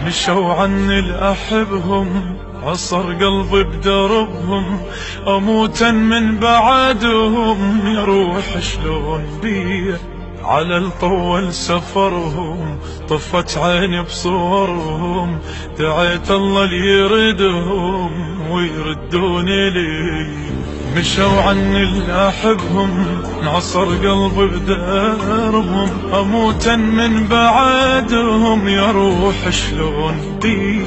مشوا عني الأحبهم، عصر قلبي بدربهم، أموتا من بعدهم. يا روح شلون بي على الطول سفرهم، طفت عيني بصورهم، دعيت الله ليردهم ويردوني لي. مشوا عني الأحبهم، عصر قلبي بدربهم، أموتا من بعدهم. يا روح شلون بي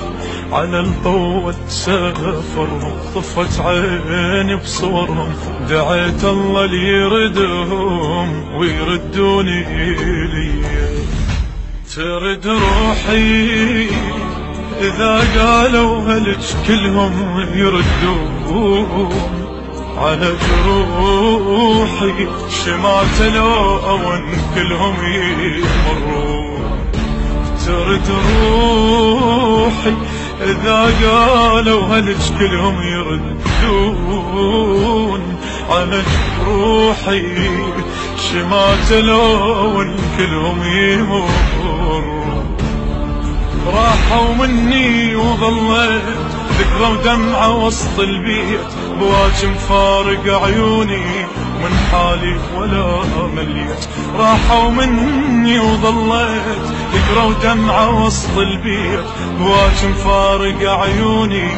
على الطول سافرهم، طفت عيني بصورهم، دعيت الله ليردهم ويردوني لي. ترد روحي إذا قالوا هلج كلهم يردون على جروحي، شمعت لو أون كلهم يمرون. ترد روحي إذا قالوا هلج كلهم يردون على جروحي، شمعت لو كلهم يمرون. راحوا مني وظليت ذكرى ودمعة وسط البيت، بواجم فارق عيوني من حالي ولا مليت. راحوا مني وظليت ذكرى ودمعة وسط البيت، بواجم فارق عيوني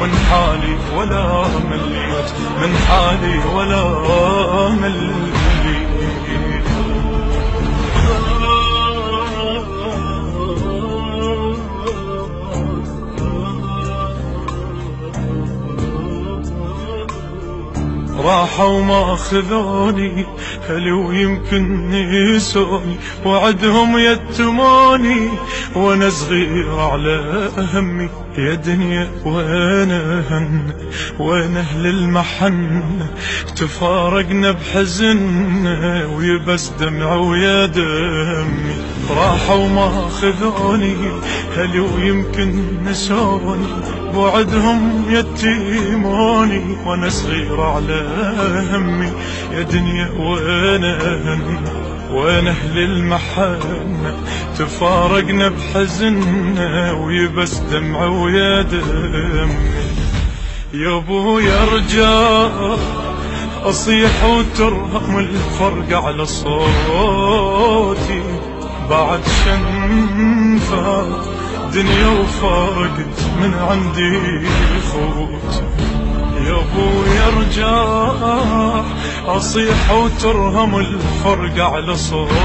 من حالي ولا مليت، من حالي ولا مليت. راحوا ما اخذوني هل ويمكن نسوني، وعدهم يتموني وانا صغير على همي. يا دنيا وين هن وين اهل المحن، تفارقنا بحزن ويبس دمع ويا دمي. راحوا ما اخذوني هل ويمكن نسوني، بوعدهم يتيموني وانا صغير على همي. يا دنيا وين هن وين اهل المحن، تفارقنا بحزن ويبس دمع ويا دمي. يا ابويا ارجع اصيح وترهم الفرق على صوتي، بعد شنفة دنيا وفارقت من عندي خوت. يا ابويا ارجع اصيح وترهم الفرق على صوتي،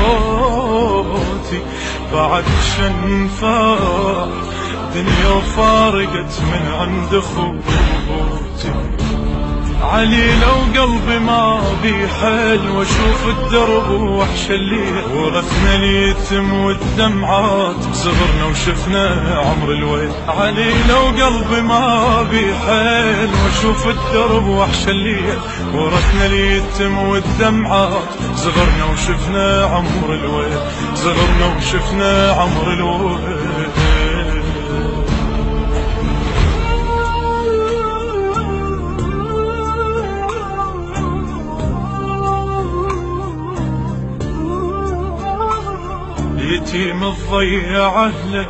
بعد شنفة دنيا وفارقت من عند خوتي. علي لو قلبي ما بي حيل واشوف الدرب وحش الليل، ورثنا اليتم والدمعات صغرنا وشفنا عمر الويل. علي لو قلبي ما بي حيل واشوف الدرب وحش الليل، ورثنا اليتم والدمعات صغرنا وشفنا عمر الويل، صغرنا وشفنا عمر الويل. يتيم تضيع اهله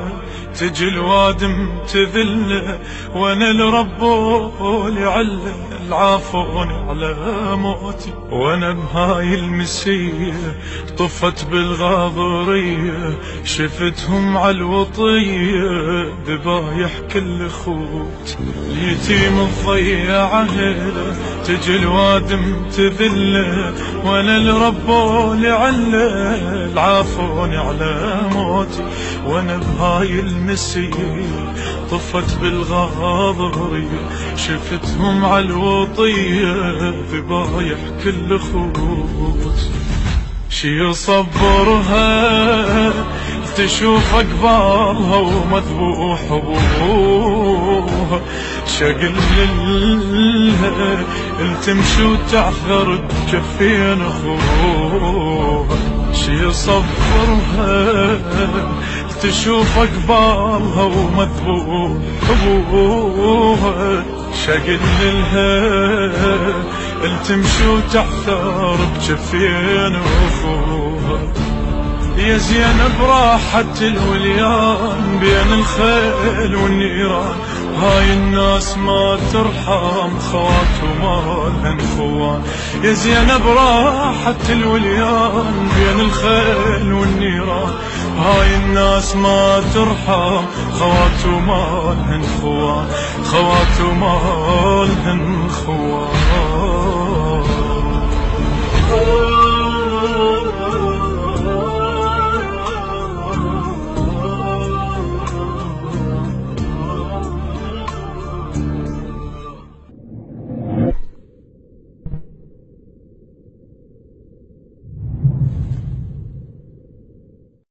تجي الوادم تذله، وانا الرب لعله العافوني على موتي. وانا بهاي المسيه طفت بالغاضريه، شفتهم على الوطيه ذبايح كل خوت. اليتيم تضيع اهله تجي الوادم تذله، وانا الرب لعله العافوني على موتي. وانا بهاي المسيه طفت بالغاضريه، شفتهم على الوطيه ذبايح كل خوت. شي يصبرها تشوف اقبالها ومذبوح ابوها، شقل لها التمشي وتعثر بجفين اخوها. شي يصبرها تشوف اقبالها ومذبوح ابوها، شقل لها التمشي وتحثر بجفين اخوها. يا زينب راحت الوليان بين الخيل والنيران، هاي الناس ما ترحم خوات وما لهن خوان. يا زينب راحت الوليان بين الخيل والنيران، هاي الناس ما ترحم خوات وما لهن خوان، خوات وما لهن خوان.